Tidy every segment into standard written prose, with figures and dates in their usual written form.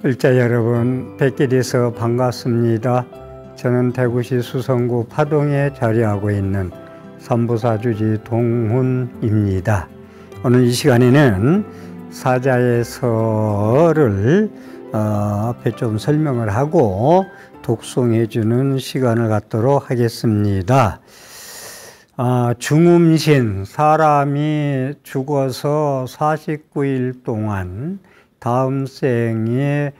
글자 여러분, 뵙게 돼서 반갑습니다. 저는 대구시 수성구 파동에 자리하고 있는 삼부사주지 동훈입니다. 오늘 이 시간에는 사자의 서를 앞에 좀 설명을 하고 독송해 주는 시간을 갖도록 하겠습니다. 중음신, 사람이 죽어서 49일 동안 다음 생에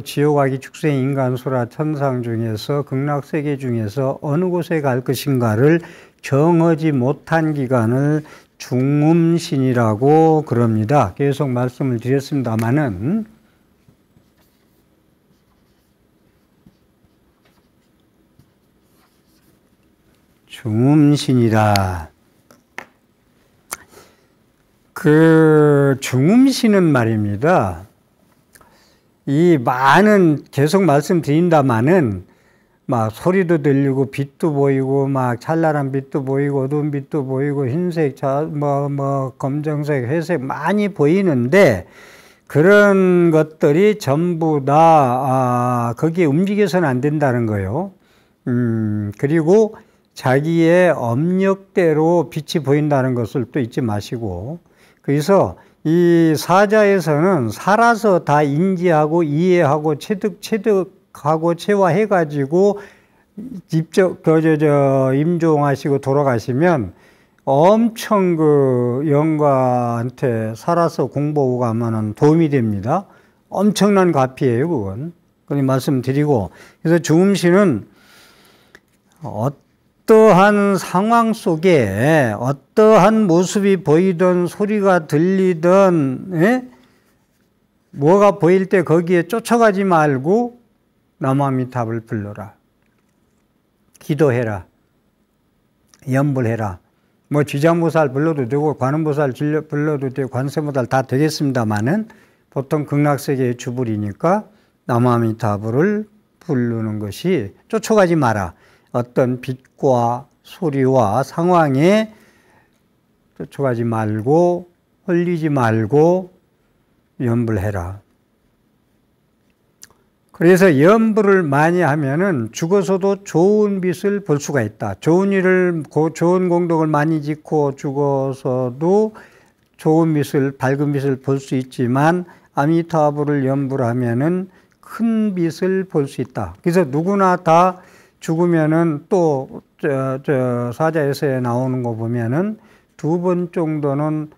지옥아기 축생 인간소라 천상 중에서 극락세계 중에서 어느 곳에 갈 것인가를 정하지 못한 기간을 중음신이라고 그럽니다. 계속 말씀을 드렸습니다마는 중음신이라. 중음신은 말입니다. 이 많은 계속 말씀드린다마는 막 소리도 들리고 빛도 보이고 막 찬란한 빛도 보이고 어두운 빛도 보이고 흰색, 검정색, 회색 많이 보이는데 그런 것들이 전부 다 거기에 움직여서는 안 된다는 거예요. 그리고 자기의 업력대로 빛이 보인다는 것을 또 잊지 마시고, 그래서 이 사자에서는 살아서 다 인지하고 이해하고 체득하고 체화해가지고 임종하시고 돌아가시면 엄청 영가한테 살아서 공부하고 가면은 도움이 됩니다. 엄청난 과피예요, 그건. 그런 말씀드리고, 그래서 중음신은 어떠한 상황 속에 어떠한 모습이 보이든 소리가 들리든 뭐가 보일 때 거기에 쫓아가지 말고 나무아미타불을 불러라. 기도해라. 염불해라. 뭐 지장보살 불러도 되고 관음보살 불러도 되고 관세보살 다 되겠습니다마는 보통 극락세계의 주불이니까 나무아미타불을 부르는 것이, 쫓아가지 마라. 어떤 빛과 소리와 상황에 쫓아가지 말고 홀리지 말고 염불해라. 그래서 염불을 많이 하면은 죽어서도 좋은 빛을 볼 수가 있다. 좋은 공덕을 많이 짓고 죽어서도 좋은 빛을, 밝은 빛을 볼 수 있지만 아미타불을 염불하면은 큰 빛을 볼 수 있다. 그래서 누구나 다 죽으면은 또 사자에서에 나오는 거 보면은 2번 정도는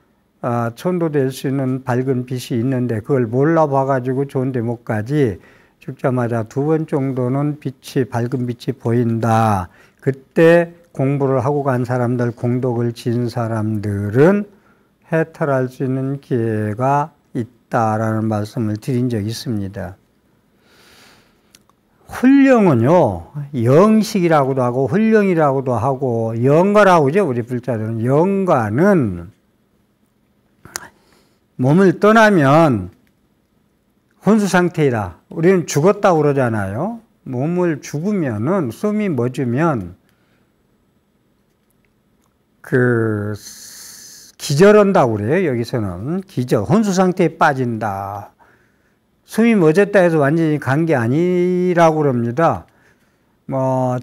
천도될 수 있는 밝은 빛이 있는데 그걸 몰라봐가지고 좋은 데 못 가지, 죽자마자 2번 정도는 밝은 빛이 보인다. 그때 공부를 하고 간 사람들, 공덕을 지은 사람들은 해탈할 수 있는 기회가 있다라는 말씀을 드린 적이 있습니다. 훈령은요, 영식이라고도 하고 훈령이라고도 하고 영가라고 하죠. 우리 불자들은. 영가는 몸을 떠나면 혼수상태이라. 우리는 죽었다고 그러잖아요. 몸을 죽으면은, 숨이 멎으면 기절한다고 그래요. 여기서는 기절, 혼수상태에 빠진다. 숨이 멎었다 해서 완전히 간 게 아니라고 그럽니다.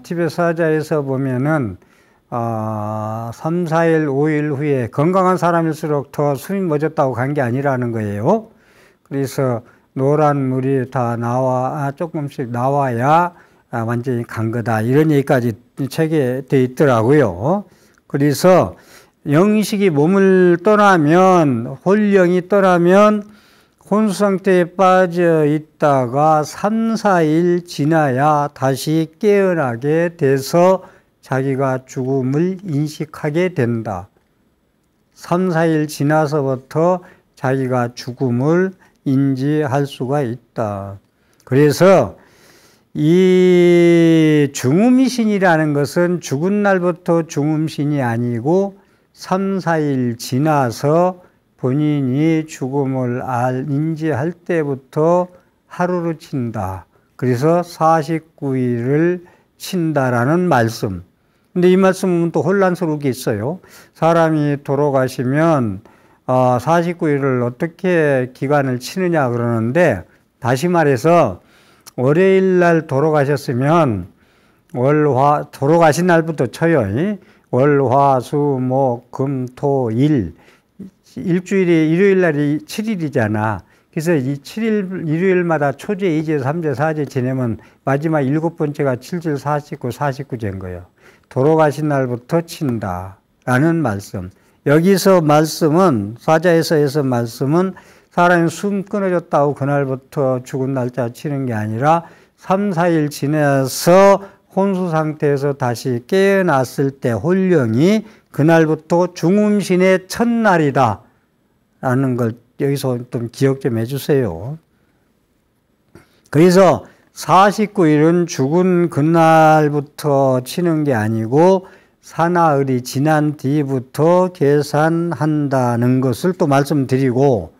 티베트 사자에서 보면은 3, 4일, 5일 후에 건강한 사람일수록 더 숨이 멎었다고 간 게 아니라는 거예요. 그래서 노란 물이 다 조금씩 나와야 완전히 간 거다. 이런 얘기까지 책에 돼 있더라고요. 그래서 영식이 몸을 떠나면, 혼령이 떠나면 혼수상태에 빠져 있다가 3, 4일 지나야 다시 깨어나게 돼서 자기가 죽음을 인식하게 된다. 3, 4일 지나서부터 자기가 죽음을 인지할 수가 있다. 그래서 이 중음신이라는 것은 죽은 날부터 중음신이 아니고 3, 4일 지나서 본인이 죽음을 인지할 때부터 하루를 친다. 그래서 49일을 친다라는 말씀. 근데 이 말씀은 또 혼란스러운 게 있어요. 사람이 돌아가시면 49일을 어떻게 기간을 치느냐 그러는데 다시 말해서 월요일 날 돌아가셨으면 돌아가신 날부터 쳐요. 월, 화, 수, 목, 금, 토, 일. 일주일이 일요일 날이 7일이잖아. 그래서 이 7일, 일요일마다 초제, 2제, 3제, 4제 지내면 마지막 7번째가 7질 49, 49제인 거예요. 돌아가신 날부터 친다. 라는 말씀. 여기서 말씀은, 사자에서에서 말씀은 사람이 숨 끊어졌다고 그날부터 죽은 날짜 치는 게 아니라 3, 4일 지내서 혼수 상태에서 다시 깨어났을 때 혼령이 그날부터 중음신의 첫날이다. 라는 걸 여기서 좀 기억 좀 해주세요. 그래서 49일은 죽은 그날부터 치는 게 아니고 사나흘이 지난 뒤부터 계산한다는 것을 또 말씀드리고,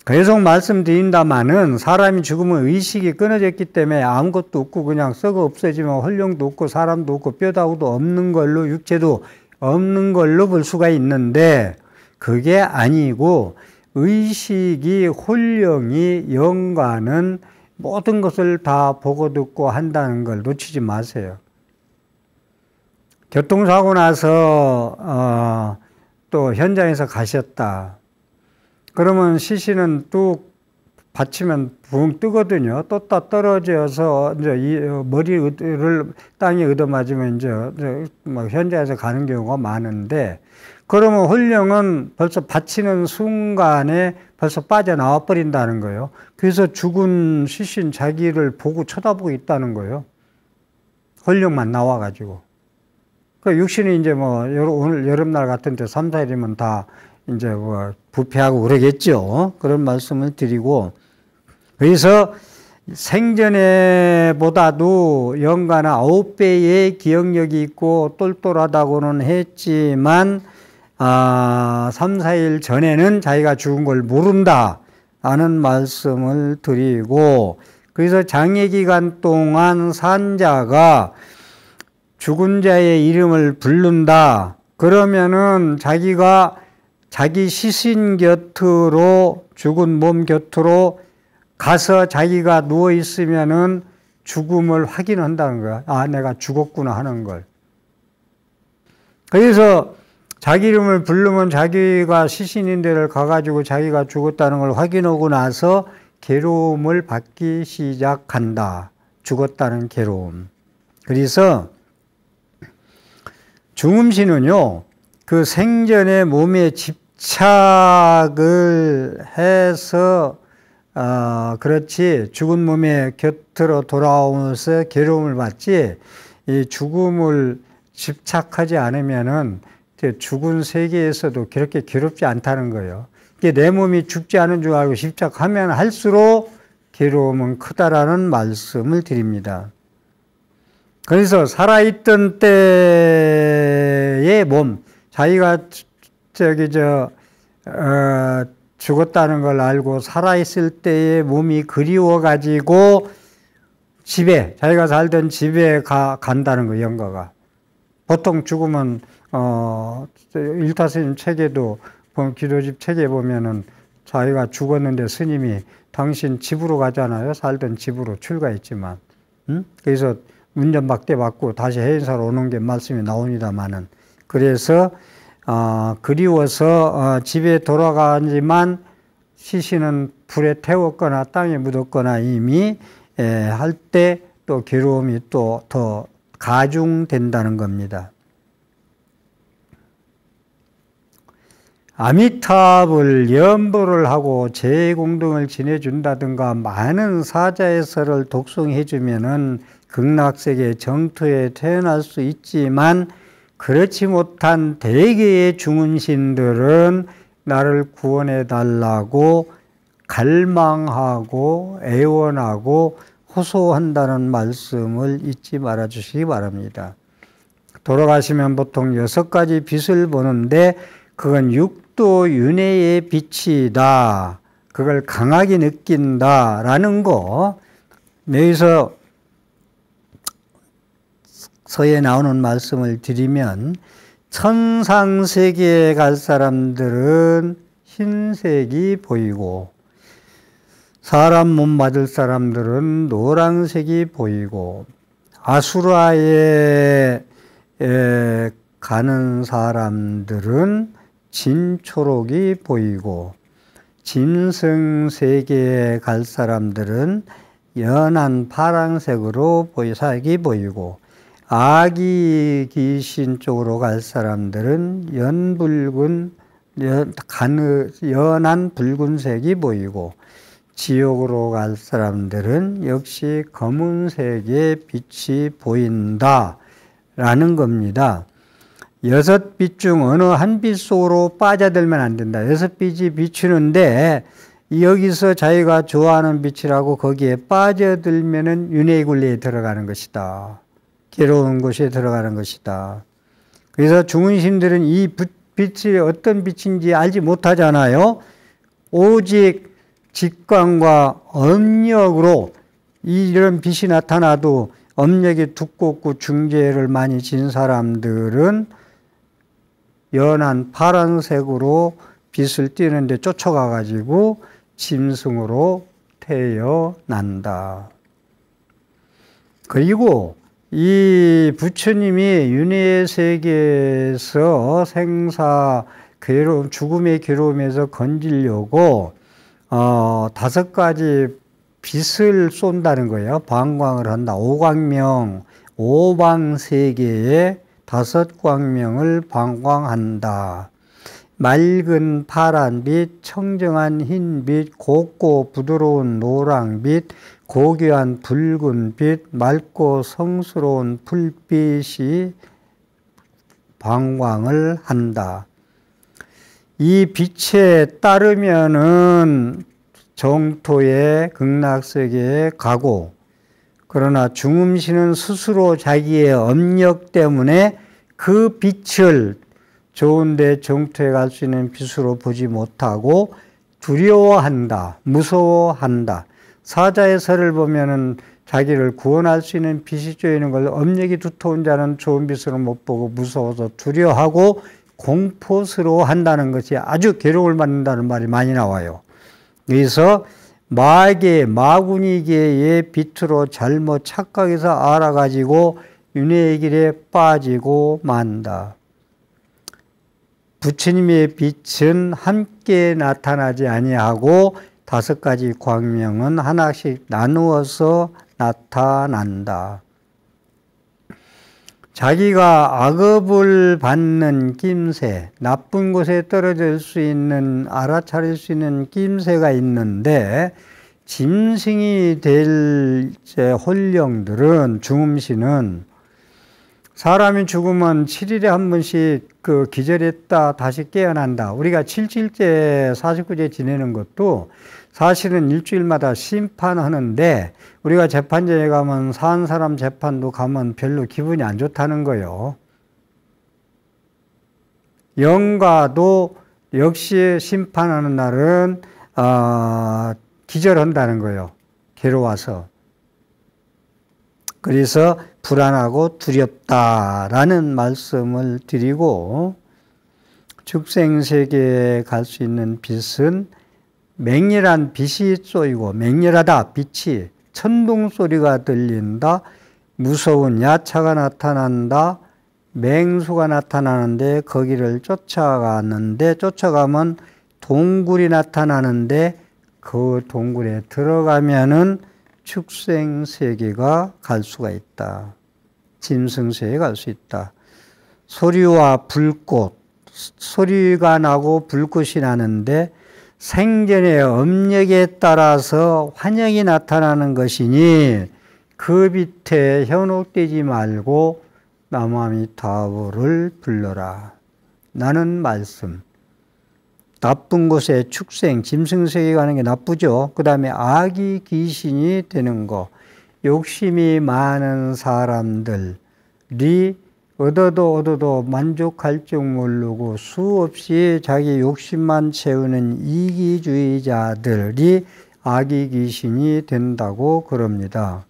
계속 말씀드린다마는 사람이 죽으면 의식이 끊어졌기 때문에 아무것도 없고 그냥 썩어 없어지면 혼령도 없고 사람도 없고 뼈다구도 없는 걸로, 육체도 없는 걸로 볼 수가 있는데, 그게 아니고 의식이, 혼령이, 영과는 모든 것을 다 보고 듣고 한다는 걸 놓치지 마세요. 교통사고 나서 또 현장에서 가셨다. 그러면 시신은 뚝 받치면 붕 뜨거든요. 떴다 떨어져서 이제 머리를 땅에 얻어맞으면 이제 뭐 현장에서 가는 경우가 많은데, 그러면 혼령은 벌써 받치는 순간에 벌써 빠져나와 버린다는 거예요. 그래서 죽은 시신 자기를 보고 쳐다보고 있다는 거예요. 혼령만 나와가지고. 그 육신이 이제 뭐 오늘 여름날 같은 데 3, 4일이면 다 이제 뭐 부패하고 그러겠죠. 그런 말씀을 드리고, 그래서 생전에보다도 영가나 9배의 기억력이 있고 똘똘하다고는 했지만 3, 4일 전에는 자기가 죽은 걸 모른다 라는 말씀을 드리고, 그래서 장례기간 동안 산자가 죽은 자의 이름을 부른다. 그러면은 자기가 자기 시신 곁으로, 죽은 몸 곁으로 가서 자기가 누워 있으면은 죽음을 확인한다는 거야. 아, 내가 죽었구나 하는 걸. 그래서 자기 이름을 부르면 자기가 시신인 데를 가가지고 자기가 죽었다는 걸 확인하고 나서 괴로움을 받기 시작한다. 죽었다는 괴로움. 그래서 중음신은요, 그 생전에 몸에 집착을 해서 그렇지, 죽은 몸의 곁으로 돌아오면서 괴로움을 받지, 이 죽음을 집착하지 않으면은 죽은 세계에서도 그렇게 괴롭지 않다는 거예요. 내 몸이 죽지 않은 줄 알고 집착하면 할수록 괴로움은 크다라는 말씀을 드립니다. 그래서 살아있던 때의 몸, 자기가 죽었다는 걸 알고 살아있을 때의 몸이 그리워가지고 집에, 자기가 살던 집에 간다는 거예요, 영가가. 보통 죽으면, 일타스님 책에도, 기도집 책에 보면은 자기가 죽었는데 스님이 당신 집으로 가잖아요. 살던 집으로 출가했지만. 그래서 운전박대 받고 다시 해인사로 오는 게 말씀이 나옵니다만은. 그래서, 그리워서, 집에 돌아가지만 시신은 불에 태웠거나 땅에 묻었거나 이미, 할 때 또 괴로움이 또 더 가중된다는 겁니다. 아미타불 연보를 하고 제공등을 지내준다든가 많은 사자의설을 독송해주면은 극락세계 정토에 태어날 수 있지만, 그렇지 못한 대개의 중은신들은 나를 구원해 달라고 갈망하고 애원하고 호소한다는 말씀을 잊지 말아 주시기 바랍니다. 돌아가시면 보통 6가지 빛을 보는데 그건 육도 윤회의 빛이다. 그걸 강하게 느낀다라는 거, 여기서 서에 나오는 말씀을 드리면, 천상세계에 갈 사람들은 흰색이 보이고 사람 몸 맞을 사람들은 노란색이 보이고 아수라에 가는 사람들은 진초록이 보이고 짐승세계에 갈 사람들은 연한 파란색으로 색이 보이고 아기 귀신 쪽으로 갈 사람들은 연한 붉은색이 보이고 지옥으로 갈 사람들은 역시 검은색의 빛이 보인다 라는 겁니다. 6빛 중 어느 한 빛 속으로 빠져들면 안 된다. 6빛이 비추는데 여기서 자기가 좋아하는 빛이라고 거기에 빠져들면은 윤회굴리에 들어가는 것이다. 괴로운 곳에 들어가는 것이다. 그래서 중은심들은 이 빛이 어떤 빛인지 알지 못하잖아요. 오직 직관과 업력으로 이런 빛이 나타나도 업력이 두껍고 중재를 많이 진 사람들은 연한 파란색으로 빛을 띠는데 쫓아가 가지고 짐승으로 태어난다. 그리고 이 부처님이 윤회 세계에서 생사 괴로움, 죽음의 괴로움에서 건지려고 5가지 빛을 쏜다는 거예요. 방광을 한다. 오광명, 오방세계에 5광명을 방광한다. 맑은 파란빛, 청정한 흰빛, 곱고 부드러운 노랑빛, 고귀한 붉은빛, 맑고 성스러운 불빛이 방광을 한다. 이 빛에 따르면은 정토의 극락세계에 가고, 그러나 중음신은 스스로 자기의 업력 때문에 그 빛을 좋은데 정토에 갈 수 있는 빛으로 보지 못하고 두려워한다, 무서워한다. 사자의 설을 보면은 자기를 구원할 수 있는 빛이 쪼이는 걸 업력이 두터운 자는 좋은 빛으로 못 보고 무서워서 두려워하고 공포스러워 한다는 것이 아주 괴로움을 받는다는 말이 많이 나와요. 그래서 마구니계의 빛으로 잘못 착각해서 알아가지고 윤회의 길에 빠지고 만다. 부처님의 빛은 함께 나타나지 아니하고 5가지 광명은 하나씩 나누어서 나타난다. 자기가 악업을 받는 낌새, 나쁜 곳에 떨어질 수 있는, 알아차릴 수 있는 낌새가 있는데, 짐승이 될 홀령들은, 중음신은 사람이 죽으면 7일에 한 번씩 기절했다 다시 깨어난다. 우리가 7일째 49제 지내는 것도 사실은 일주일마다 심판하는데, 우리가 재판장에 가면 산 사람 재판도 가면 별로 기분이 안 좋다는 거예요. 영가도 역시 심판하는 날은 기절한다는 거예요. 괴로워서. 그래서 불안하고 두렵다라는 말씀을 드리고, 축생세계에 갈 수 있는 빛은 맹렬한 빛이 쏘이고, 맹렬하다, 빛이 천둥 소리가 들린다, 무서운 야차가 나타난다, 맹수가 나타나는데 거기를 쫓아가는데, 쫓아가면 동굴이 나타나는데 그 동굴에 들어가면은 축생세계가 갈 수가 있다. 짐승세계에 갈 수 있다. 소리와 불꽃, 소리가 나고 불꽃이 나는데 생전의 업력에 따라서 환영이 나타나는 것이니 그 밑에 현혹되지 말고 나무아미타불을 불러라. 나는 말씀. 나쁜 곳에 축생, 짐승세계 가는 게 나쁘죠. 그 다음에 아기 귀신이 되는 거. 욕심이 많은 사람들이 얻어도 만족할 줄 모르고 수없이 자기 욕심만 채우는 이기주의자들이 아기 귀신이 된다고 그럽니다.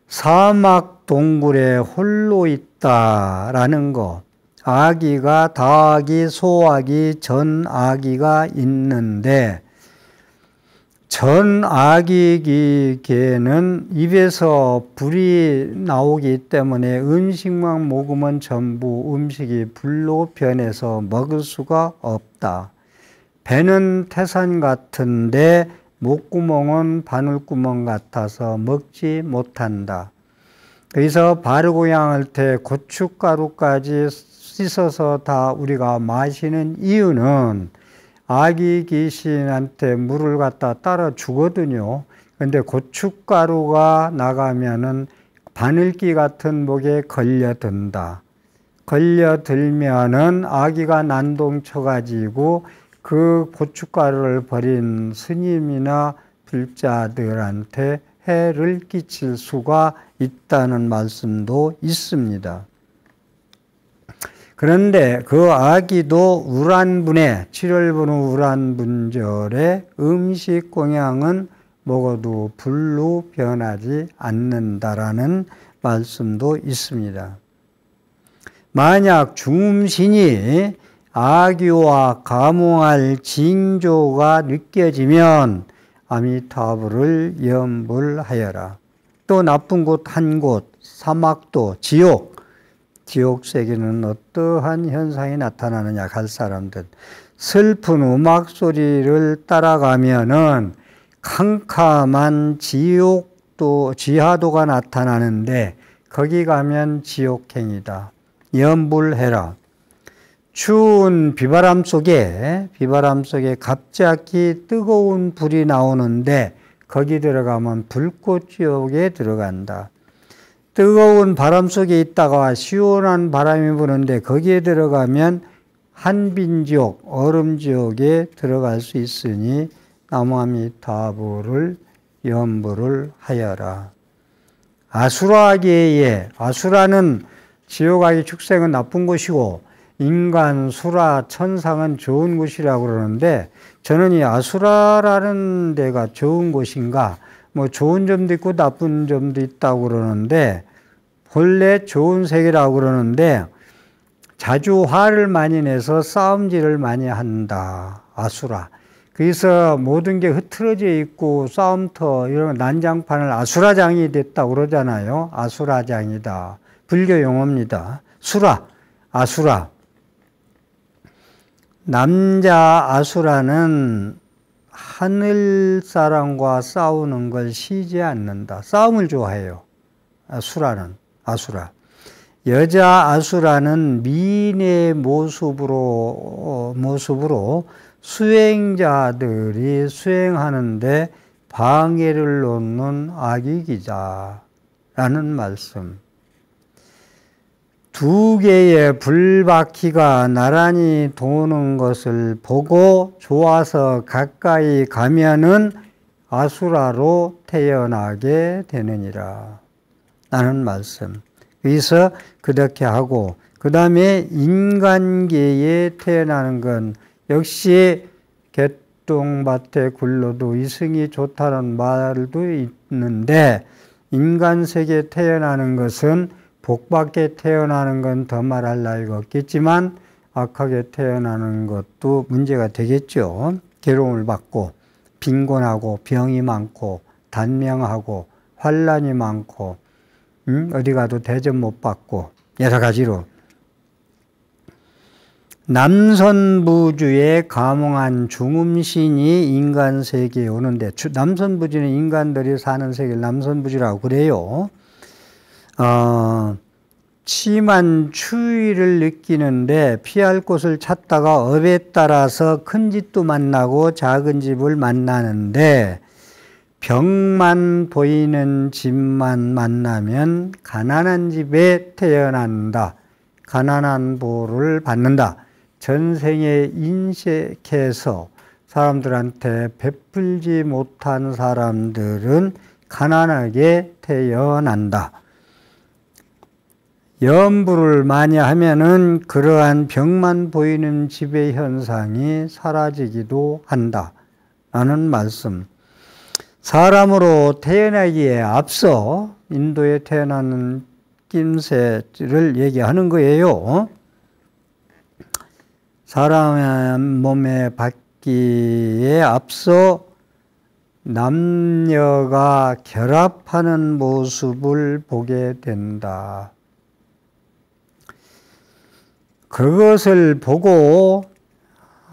사막 동굴에 홀로 있다라는 거. 아기가 다아기, 소아기, 전아기가 있는데 전 아기 개는 입에서 불이 나오기 때문에 음식만 먹으면 전부 음식이 불로 변해서 먹을 수가 없다. 배는 태산 같은데 목구멍은 바늘구멍 같아서 먹지 못한다. 그래서 바르고 양할 때 고춧가루까지 씻어서 다 우리가 마시는 이유는 아기 귀신한테 물을 갖다 따라 주거든요. 근데 고춧가루가 나가면은 바늘기 같은 목에 걸려든다. 걸려들면은 아기가 난동쳐가지고 그 고춧가루를 버린 스님이나 불자들한테 해를 끼칠 수가 있다는 말씀도 있습니다. 그런데 그 아기도 우란분해, 7월 분후 우란분절에 음식 공양은 먹어도 불로 변하지 않는다라는 말씀도 있습니다. 만약 중음신이 아기와 감응할 징조가 느껴지면 아미타불을 염불하여라. 또 나쁜 곳 한 곳, 사막도, 지옥 세계는 어떠한 현상이 나타나느냐 할 사람들, 슬픈 음악 소리를 따라가면은 캄캄한 지하도가 나타나는데 거기 가면 지옥행이다. 염불해라. 추운 비바람 속에 갑자기 뜨거운 불이 나오는데 거기 들어가면 불꽃지옥에 들어간다. 뜨거운 바람 속에 있다가 시원한 바람이 부는데 거기에 들어가면 한빈지옥, 얼음지옥에 들어갈 수 있으니 나무아미타불을 염불을 하여라. 아수라계에, 아수라는 지옥아기 축생은 나쁜 곳이고 인간, 수라, 천상은 좋은 곳이라고 그러는데 저는 이 아수라라는 데가 좋은 곳인가, 뭐 좋은 점도 있고 나쁜 점도 있다고 그러는데 본래 좋은 세계라고 그러는데 자주 화를 많이 내서 싸움질을 많이 한다. 아수라. 그래서 모든 게 흐트러져 있고 싸움터 이런 난장판을 아수라장이 됐다고 그러잖아요. 아수라장이다. 불교 용어입니다. 수라, 아수라. 남자 아수라는 하늘 사람과 싸우는 걸 쉬지 않는다. 싸움을 좋아해요. 수라는, 아수라. 여자 아수라는 미인의 모습으로 수행자들이 수행하는데 방해를 놓는 악익이다라는 말씀. 두 개의 불바퀴가 나란히 도는 것을 보고 좋아서 가까이 가면은 아수라로 태어나게 되느니라 라는 말씀. 그래서 그렇게 하고 그 다음에 인간계에 태어나는 건 역시 개똥밭에 굴러도 이승이 좋다는 말도 있는데 인간 세계에 태어나는 것은 복받게 태어나는 건 더 말할 나위가 없겠지만 악하게 태어나는 것도 문제가 되겠죠. 괴로움을 받고 빈곤하고 병이 많고 단명하고 환란이 많고 어디 가도 대접 못 받고 여러 가지로 남선부주에 감응한 중음신이 인간 세계에 오는데 남선부주는 인간들이 사는 세계를 남선부주라고 그래요. 심한 추위를 느끼는데 피할 곳을 찾다가 업에 따라서 큰 집도 만나고 작은 집을 만나는데 벽만 보이는 집만 만나면 가난한 집에 태어난다. 가난한 보를 받는다. 전생에 인색해서 사람들한테 베풀지 못한 사람들은 가난하게 태어난다. 염불을 많이 하면은 그러한 벽만 보이는 집의 현상이 사라지기도 한다. 라는 말씀. 사람으로 태어나기에 앞서 인도에 태어나는 낌새를 얘기하는 거예요. 사람의 몸에 받기에 앞서 남녀가 결합하는 모습을 보게 된다. 그것을 보고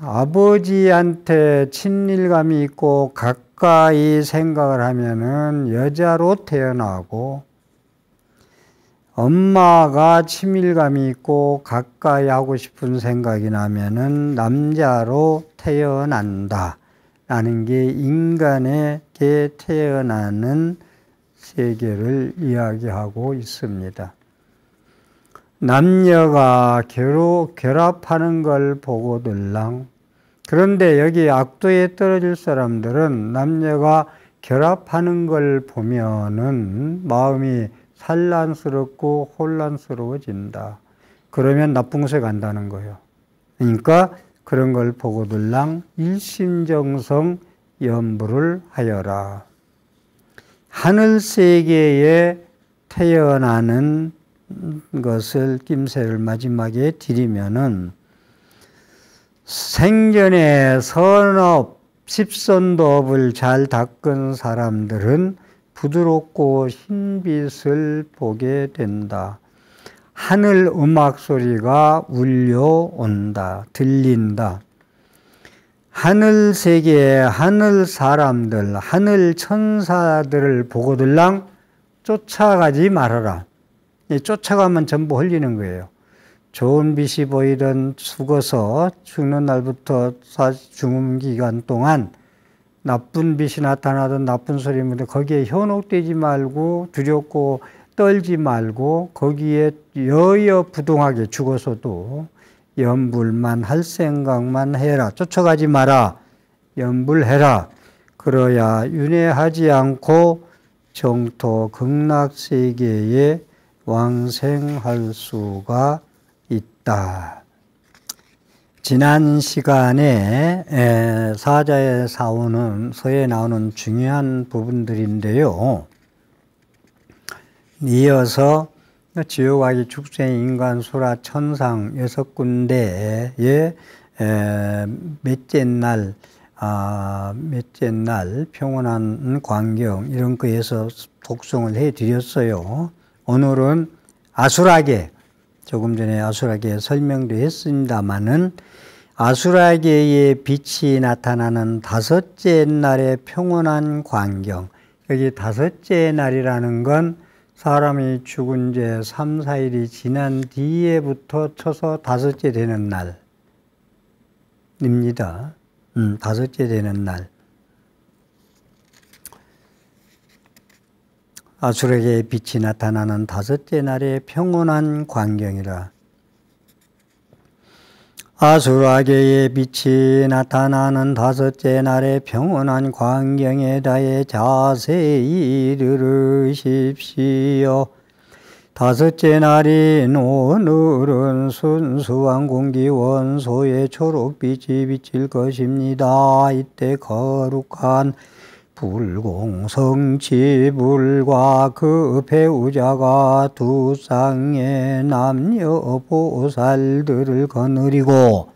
아버지한테 친밀감이 있고 가까이 생각을 하면은 여자로 태어나고, 엄마가 친밀감이 있고 가까이 하고 싶은 생각이 나면은 남자로 태어난다 라는 게 인간에게 태어나는 세계를 이야기하고 있습니다. 남녀가 결합하는 걸 보고들랑. 그런데 여기 악도에 떨어질 사람들은 남녀가 결합하는 걸 보면은 마음이 산란스럽고 혼란스러워진다. 그러면 나쁜 곳에 간다는 거예요. 그러니까 그런 걸 보고들랑 일심정성 염불을 하여라. 하늘 세계에 태어나는 것을 낌새를 마지막에 드리면은, 생전에 선업, 십선도업을 잘 닦은 사람들은 부드럽고 흰빛을 보게 된다. 하늘 음악 소리가 울려온다. 들린다. 하늘 세계에 하늘 사람들, 하늘 천사들을 보고들랑 쫓아가지 말아라. 쫓아가면 전부 흘리는 거예요. 좋은 빛이 보이던 죽어서 죽는 날부터 죽음 기간 동안 나쁜 빛이 나타나던 나쁜 소리입니다. 거기에 현혹되지 말고 두렵고 떨지 말고 거기에 여여부동하게 죽어서도 염불만 할 생각만 해라. 쫓아가지 마라. 염불해라. 그러야 윤회하지 않고 정토 극락세계에 왕생할 수가 있다. 지난 시간에 사자의 서에 나오는 중요한 부분들인데요. 이어서 지옥아기 축생 인간 수라 천상 6군데의 몇째 날 평온한 광경 이런 거에서 독송을 해드렸어요. 오늘은 아수라계, 조금 전에 아수라계 설명도 했습니다마는 아수라계의 빛이 나타나는 다섯째 날의 평온한 광경. 여기 다섯째 날이라는 건 사람이 죽은 지 3, 4일이 지난 뒤에부터 쳐서 다섯째 되는 날입니다. 다섯째 되는 날. 아수라계의 빛이 나타나는 다섯째 날의 평온한 광경이라. 아수라계의 빛이 나타나는 다섯째 날의 평온한 광경에 대해 자세히 들으십시오. 다섯째 날인 오늘은 순수한 공기 원소의 초록빛이 비칠 것입니다. 이때 거룩한 불공성치불과 그 배우자가 두 쌍의 남녀 보살들을 거느리고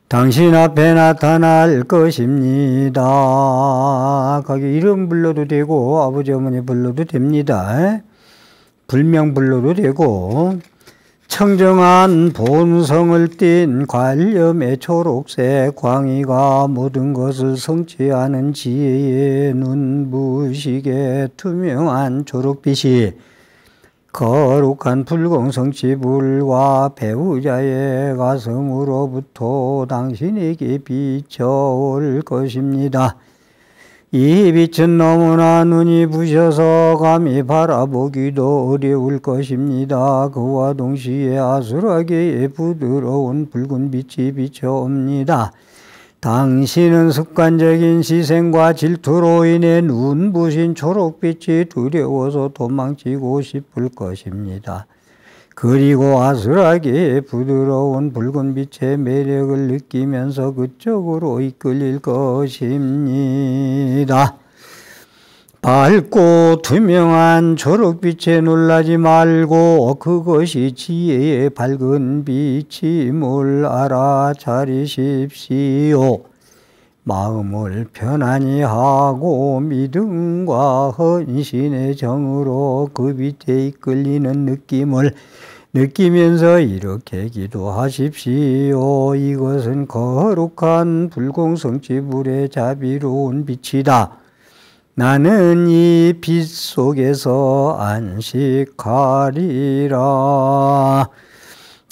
당신 앞에 나타날 것입니다. 거기 이름 불러도 되고 아버지 어머니 불러도 됩니다. 불명 불러도 되고 청정한 본성을 띤 관념의 초록색 광의가 모든 것을 성취하는 지혜의 눈부시게 투명한 초록빛이 거룩한 불공성치불과 배우자의 가슴으로부터 당신에게 비춰올 것입니다. 이 빛은 너무나 눈이 부셔서 감히 바라보기도 어려울 것입니다. 그와 동시에 아수라계의 부드러운 붉은 빛이 비춰옵니다. 당신은 습관적인 시선과 질투로 인해 눈부신 초록빛이 두려워서 도망치고 싶을 것입니다. 그리고 아수라계의 부드러운 붉은 빛의 매력을 느끼면서 그쪽으로 이끌릴 것입니다. 밝고 투명한 초록빛에 놀라지 말고 그것이 지혜의 밝은 빛임을 알아차리십시오. 마음을 편안히 하고 믿음과 헌신의 정으로 그 빛에 이끌리는 느낌을 느끼면서 이렇게 기도하십시오. 이것은 거룩한 불공성취불의 자비로운 빛이다. 나는 이 빛 속에서 안식하리라.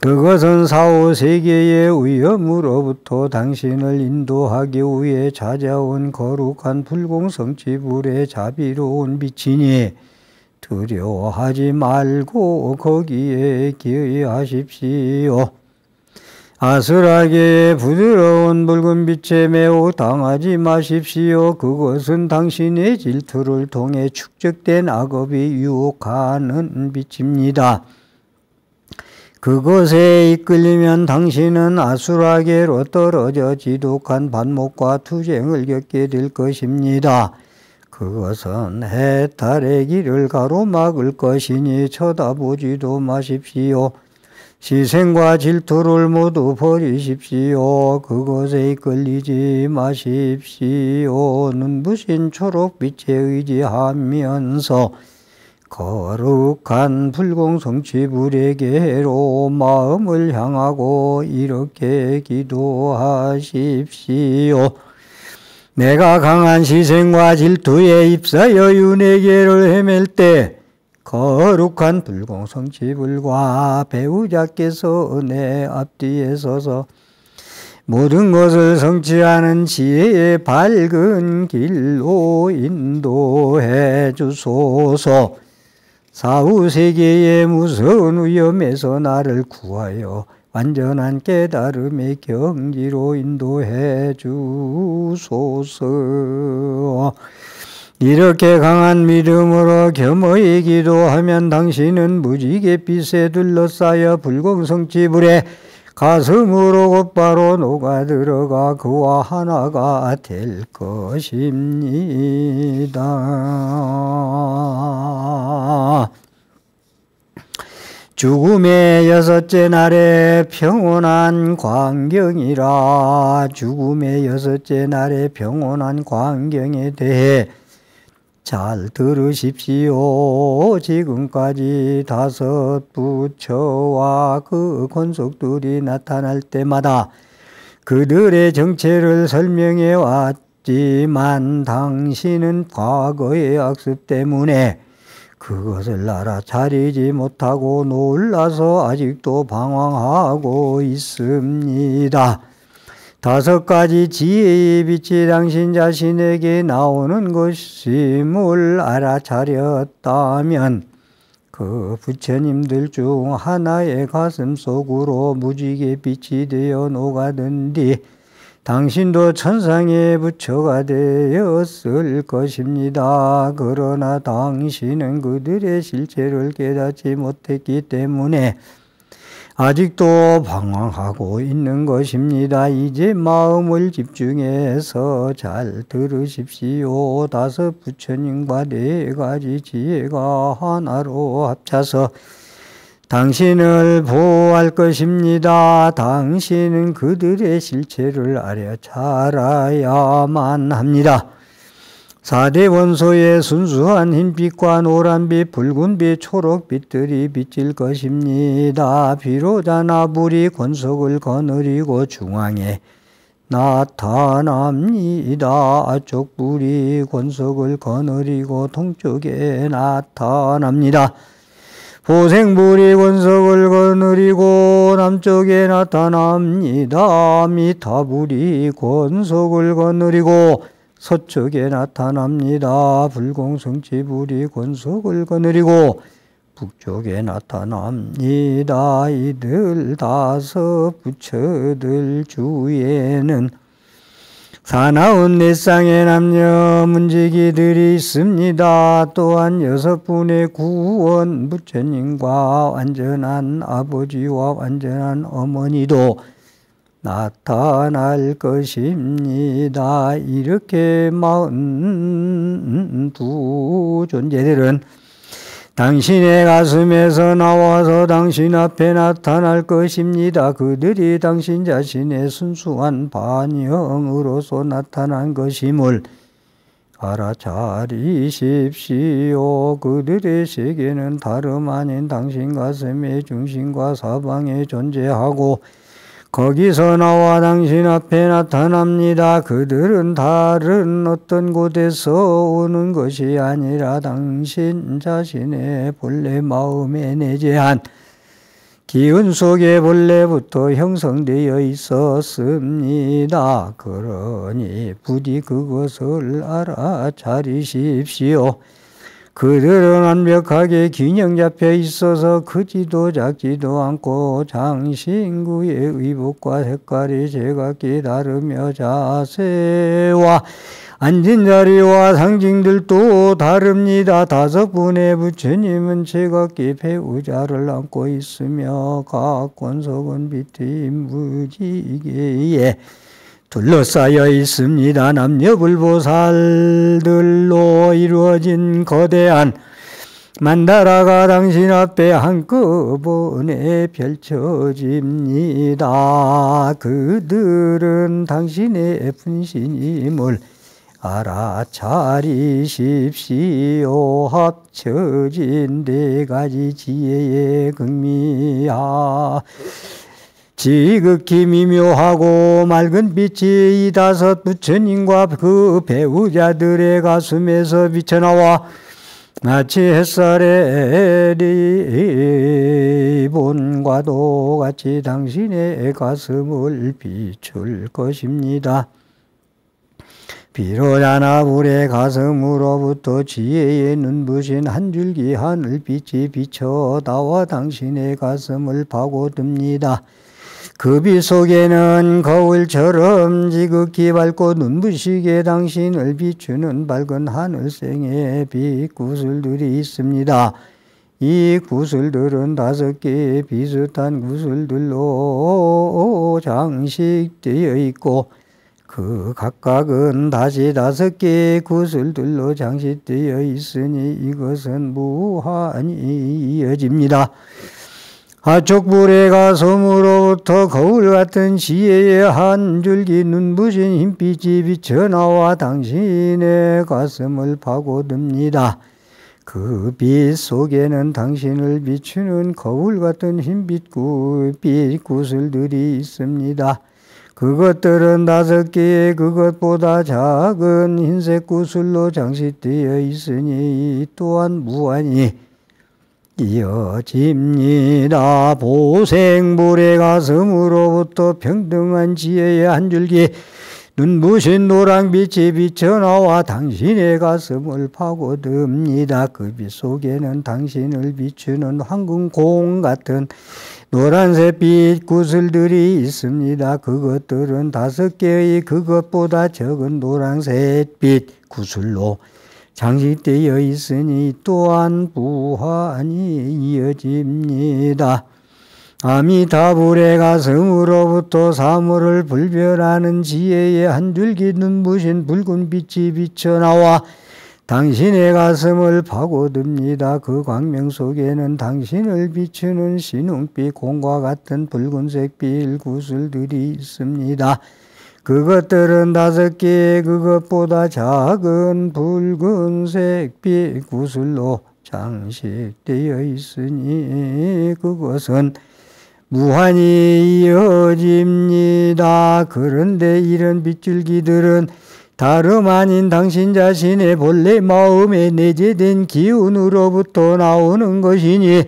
그것은 사후세계의 위험으로부터 당신을 인도하기 위해 찾아온 거룩한 불공성취불의 자비로운 빛이니 두려워하지 말고 거기에 기의하십시오. 아슬하게 부드러운 붉은 빛에 매우 당하지 마십시오. 그것은 당신의 질투를 통해 축적된 악업이 유혹하는 빛입니다. 그것에 이끌리면 당신은 아수라게로 떨어져 지독한 반목과 투쟁을 겪게 될 것입니다. 그것은 해탈의 길을 가로막을 것이니 쳐다보지도 마십시오. 시생과 질투를 모두 버리십시오. 그것에 이끌리지 마십시오. 눈부신 초록빛에 의지하면서 거룩한 불공성취불에게로 마음을 향하고 이렇게 기도하십시오. 내가 강한 시생과 질투에 휩싸여 윤회계를 헤맬 때 거룩한 불공성취불과 배우자께서 내 앞뒤에 서서 모든 것을 성취하는 지혜의 밝은 길로 인도해 주소서. 사후세계의 무서운 위험에서 나를 구하여 완전한 깨달음의 경지로 인도해 주소서. 이렇게 강한 믿음으로 겸허히 기도하면 당신은 무지개 빛에 둘러싸여 불공성취불에 가슴으로 곧바로 녹아들어가 그와 하나가 될 것입니다. 죽음의 여섯째 날의 평온한 광경이라. 죽음의 여섯째 날의 평온한 광경에 대해 잘 들으십시오. 지금까지 5 부처와 그 권속들이 나타날 때마다 그들의 정체를 설명해 왔지만 당신은 과거의 악습 때문에 그것을 알아차리지 못하고 놀라서 아직도 방황하고 있습니다. 5 가지 지혜의 빛이 당신 자신에게 나오는 것임을 알아차렸다면 그 부처님들 중 하나의 가슴 속으로 무지개 빛이 되어 녹아든 뒤 당신도 천상의 부처가 되었을 것입니다. 그러나 당신은 그들의 실체를 깨닫지 못했기 때문에 아직도 방황하고 있는 것입니다. 이제 마음을 집중해서 잘 들으십시오. 5 부처님과 4 가지 지혜가 하나로 합쳐서 당신을 보호할 것입니다. 당신은 그들의 실체를 알아야만 합니다. 4대 원소의 순수한 흰빛과 노란빛, 붉은빛, 초록빛들이 비칠 것입니다. 비로자 나불이 권속을 거느리고 중앙에 나타납니다. 앞쪽 불이 권속을 거느리고 동쪽에 나타납니다. 보생불이 권속을 거느리고 남쪽에 나타납니다. 미타불이 권속을 거느리고 서쪽에 나타납니다. 불공성취불이 권속을 거느리고 북쪽에 나타납니다. 이들 5 부처들 주위에는 사나운 4쌍의 남녀 문지기들이 있습니다. 또한 6분의 구원 부처님과 완전한 아버지와 완전한 어머니도 나타날 것입니다. 이렇게 42 존재들은 당신의 가슴에서 나와서 당신 앞에 나타날 것입니다. 그들이 당신 자신의 순수한 반영으로서 나타난 것임을 알아차리십시오. 그들의 세계는 다름 아닌 당신 가슴의 중심과 사방에 존재하고 거기서 나와 당신 앞에 나타납니다. 그들은 다른 어떤 곳에서 오는 것이 아니라 당신 자신의 본래 마음에 내재한 기운 속에 본래부터 형성되어 있었습니다. 그러니 부디 그것을 알아차리십시오. 그들은 완벽하게 균형 잡혀 있어서 크지도 작지도 않고 장신구의 의복과 색깔이 제각기 다르며 자세와 앉은 자리와 상징들도 다릅니다. 5분의 부처님은 제각기 배우자를 안고 있으며 각 권속은 빛의 무지개에 둘러싸여 있습니다. 남녀불보살들로 이루어진 거대한 만다라가 당신 앞에 한꺼번에 펼쳐집니다. 그들은 당신의 분신임을 알아차리십시오. 합쳐진 4가지 지혜의 극미하 지극히 미묘하고 맑은 빛이 이 5 부처님과 그 배우자들의 가슴에서 비쳐나와 마치 햇살의 리본과도 같이 당신의 가슴을 비출 것입니다. 비로자 나불의 가슴으로부터 지혜의 눈부신 한 줄기 하늘빛이 비쳐 나와 당신의 가슴을 파고듭니다. 그 빛 속에는 거울처럼 지극히 밝고 눈부시게 당신을 비추는 밝은 하늘색의 빛 구슬들이 있습니다. 이 구슬들은 5개의 비슷한 구슬들로 장식되어 있고 그 각각은 다시 5개의 구슬들로 장식되어 있으니 이것은 무한히 이어집니다. 하촉불의 가슴으로부터 거울 같은 지혜의 한 줄기 눈부신 흰빛이 비쳐나와 당신의 가슴을 파고듭니다. 그 빛 속에는 당신을 비추는 거울 같은 흰빛 구슬들이 있습니다. 그것들은 5개의 그것보다 작은 흰색 구슬로 장식되어 있으니 이 또한 무한히 이어집니다. 보생불의 가슴으로부터 평등한 지혜의 한 줄기 눈부신 노랑빛이 비쳐나와 당신의 가슴을 파고듭니다. 그 빛 속에는 당신을 비추는 황금공 같은 노란색빛 구슬들이 있습니다. 그것들은 5개의 그것보다 적은 노란색빛 구슬로 장식되어 있으니 또한 무한히 이어집니다. 아미타불의 가슴으로부터 사물을 분별하는 지혜의 한 줄기 눈부신 붉은 빛이 비쳐나와 당신의 가슴을 파고듭니다. 그 광명 속에는 당신을 비추는 신웅빛 공과 같은 붉은색 빛 구슬들이 있습니다. 그것들은 5개의 그것보다 작은 붉은색 빛 구슬로 장식되어 있으니 그것은 무한히 이어집니다. 그런데 이런 빗줄기들은 다름 아닌 당신 자신의 본래 마음에 내재된 기운으로부터 나오는 것이니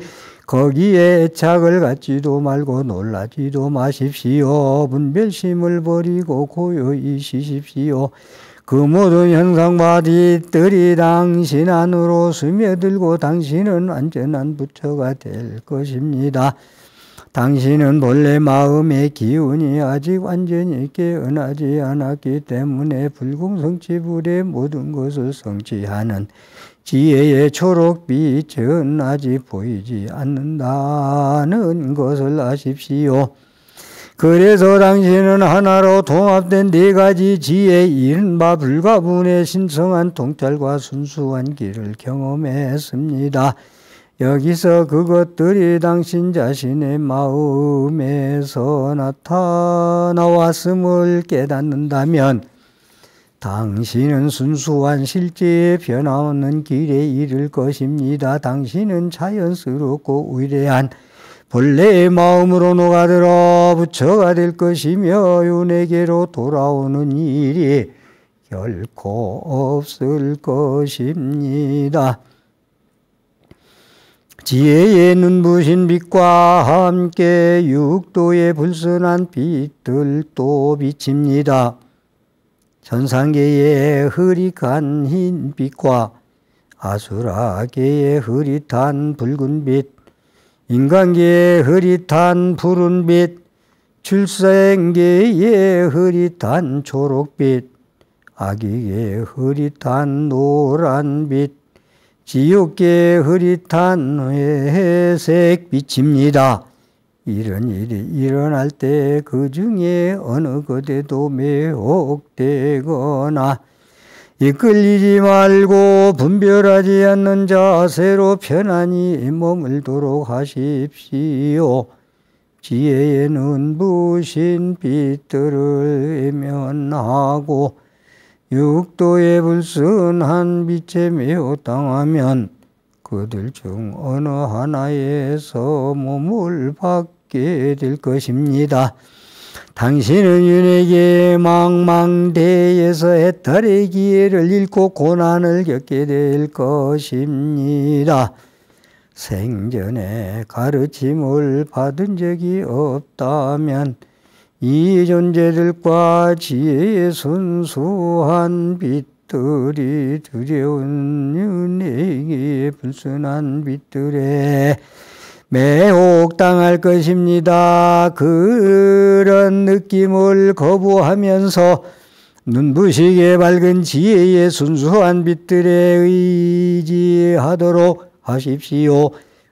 거기에 애착을 갖지도 말고 놀라지도 마십시오. 분별심을 버리고 고요히 쉬십시오. 그 모든 현상과 빛들이 당신 안으로 스며들고 당신은 완전한 부처가 될 것입니다. 당신은 본래 마음의 기운이 아직 완전히 깨어나지 않았기 때문에 불공성취불의 모든 것을 성취하는 지혜의 초록빛은 아직 보이지 않는다는 것을 아십시오. 그래서 당신은 하나로 통합된 4가지 지혜 이른바 불가분의 신성한 통찰과 순수한 길을 경험했습니다. 여기서 그것들이 당신 자신의 마음에서 나타나왔음을 깨닫는다면 당신은 순수한 실제의 변함없는 길에 이를 것입니다. 당신은 자연스럽고 의뢰한 본래의 마음으로 녹아들어 부처가 될 것이며 윤회계로 돌아오는 일이 결코 없을 것입니다. 지혜의 눈부신 빛과 함께 육도의 불순한 빛들도 비칩니다. 천상계의 흐릿한 흰 빛과 아수라계의 흐릿한 붉은 빛, 인간계의 흐릿한 푸른 빛, 출생계의 흐릿한 초록빛, 아기계의 흐릿한 노란 빛, 지옥계의 흐릿한 회색 빛입니다. 이런 일이 일어날 때 그 중에 어느 것에도 매혹되거나 이끌리지 말고 분별하지 않는 자세로 편안히 머물도록 하십시오. 지혜의 눈부신 빛들을 외면하고 육도의 불순한 빛에 매혹당하면 그들 중 어느 하나에서 몸을 받게 될 것입니다. 당신은 윤회계의 망망대에서 해탈의 기회를 잃고 고난을 겪게 될 것입니다. 생전에 가르침을 받은 적이 없다면 이 존재들과 지혜의 순수한 빛들이 두려운 윤회계의 불순한 빛들에 매혹당할 것입니다. 그런 느낌을 거부하면서 눈부시게 밝은 지혜의 순수한 빛들에 의지하도록 하십시오.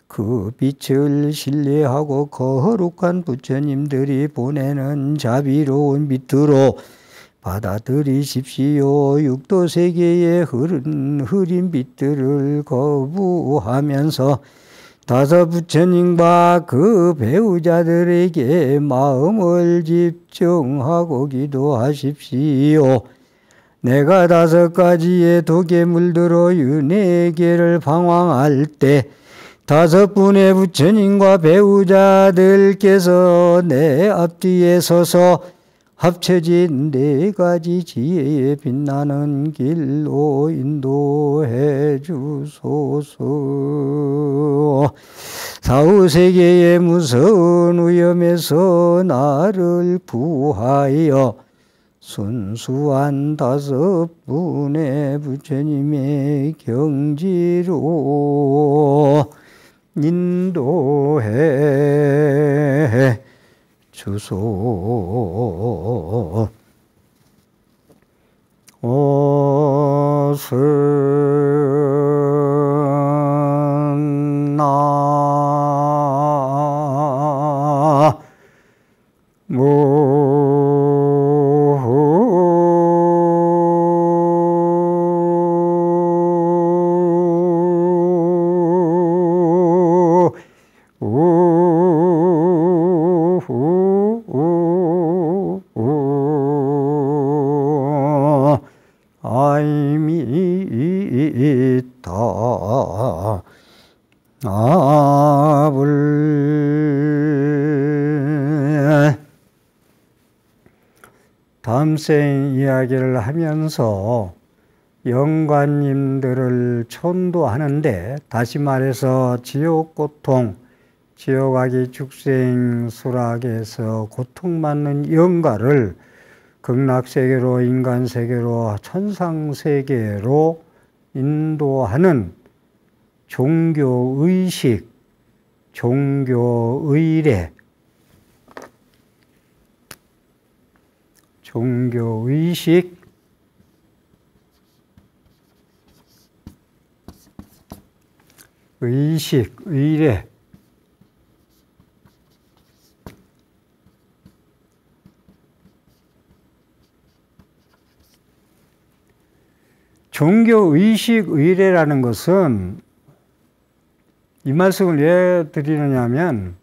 그 빛을 신뢰하고 거룩한 부처님들이 보내는 자비로운 빛으로 받아들이십시오. 육도세계의 흐린 빛들을 거부하면서 다섯 부처님과 그 배우자들에게 마음을 집중하고 기도하십시오. 내가 다섯 가지의 독에 물들어 윤회계를 방황할 때 다섯 분의 부처님과 배우자들께서 내 앞뒤에 서서 합쳐진 네 가지 지혜에 빛나는 길로 인도해 주소서. 사후세계의 무서운 위험에서 나를 구하여 순수한 다섯 분의 부처님의 경지로 인도해 주소. 오스나 아이미타 아불. 다음생 이야기를 하면서 영관님들을 천도하는데, 다시 말해서 지옥 고통, 지옥아기 축생 수락에서 고통받는 영가를 극락세계로, 인간세계로, 천상세계로 인도하는 종교의식, 종교의례, 종교의식, 의식, 의례, 종교의식, 의례라는 것은 이 말씀을 왜 드리느냐면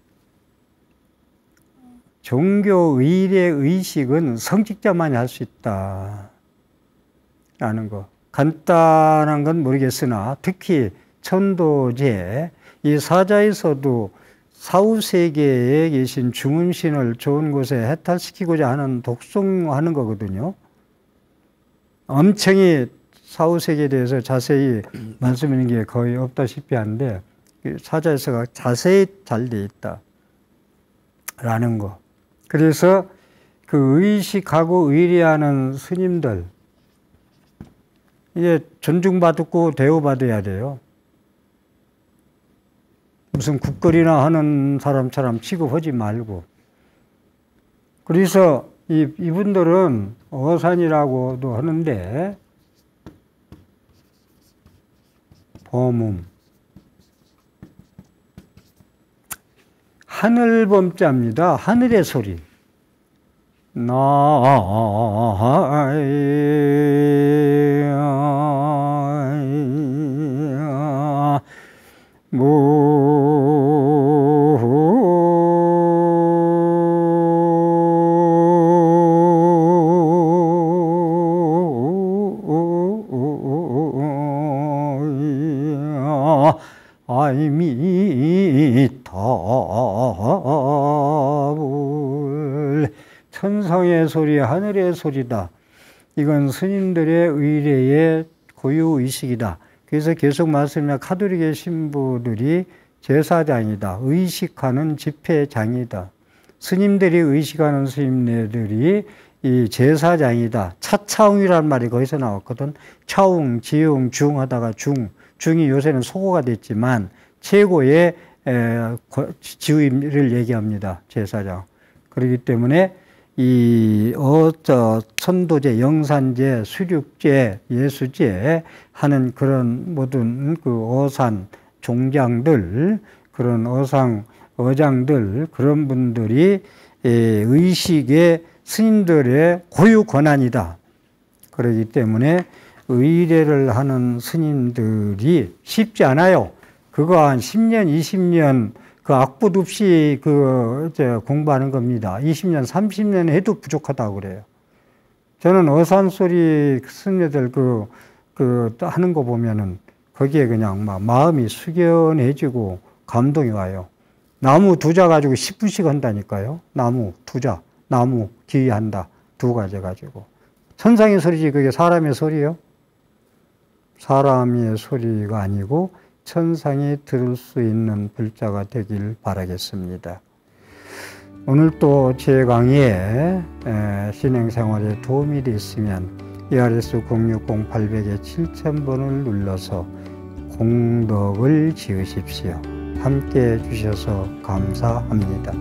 종교 의례 의식은 성직자만이 할 수 있다 라는 거. 간단한 건 모르겠으나 특히 천도제 이 사자에서도 사후세계에 계신 중음신을 좋은 곳에 해탈시키고자 하는 독송하는 거거든요. 엄청히 사후세계에 대해서 자세히 말씀하는 게 거의 없다시피 한데 사자에서가 자세히 잘 돼 있다 라는 거. 그래서 그 의식하고 의례하는 스님들 이게 존중받고 대우받아야 돼요. 무슨 국거리나 하는 사람처럼 취급하지 말고. 그래서 이분들은 어산이라고도 하는데 범음 하늘범자입니다. 하늘의 소리. 천상의 소리, 하늘의 소리다. 이건 스님들의 의례의 고유의식이다. 그래서 계속 말씀하면 카톨릭의 신부들이 제사장이다. 의식하는 집회장이다. 스님들이 의식하는 스님네들이 이 제사장이다. 차차웅이라는 말이 거기서 나왔거든. 차웅, 지웅, 중 하다가 중이 요새는 소고가 됐지만 최고의 지위를 얘기합니다. 제사장. 그렇기 때문에 천도제, 영산제, 수륙제, 예수제 하는 그런 모든 그 어산, 종장들, 그런 어장들, 그런 분들이 의식의 스님들의 고유 권한이다. 그렇기 때문에 의례를 하는 스님들이 쉽지 않아요. 그거 한 10년, 20년 그 악보 없이 공부하는 겁니다. 20년, 30년 해도 부족하다고 그래요. 저는 어산소리 스님들 하는 거 보면은 거기에 그냥 막 마음이 숙연해지고 감동이 와요. 나무 두자 가지고 10분씩 한다니까요. 나무 두자, 나무 기한다. 두 가지 가지고. 천상의 소리지 그게 사람의 소리요? 사람의 소리가 아니고 천상이 들을 수 있는 불자가 되길 바라겠습니다. 오늘 또 제 강의에 신행생활에 도움이 됐으면 ERS 060-800-7000번을 눌러서 공덕을 지으십시오. 함께 해주셔서 감사합니다.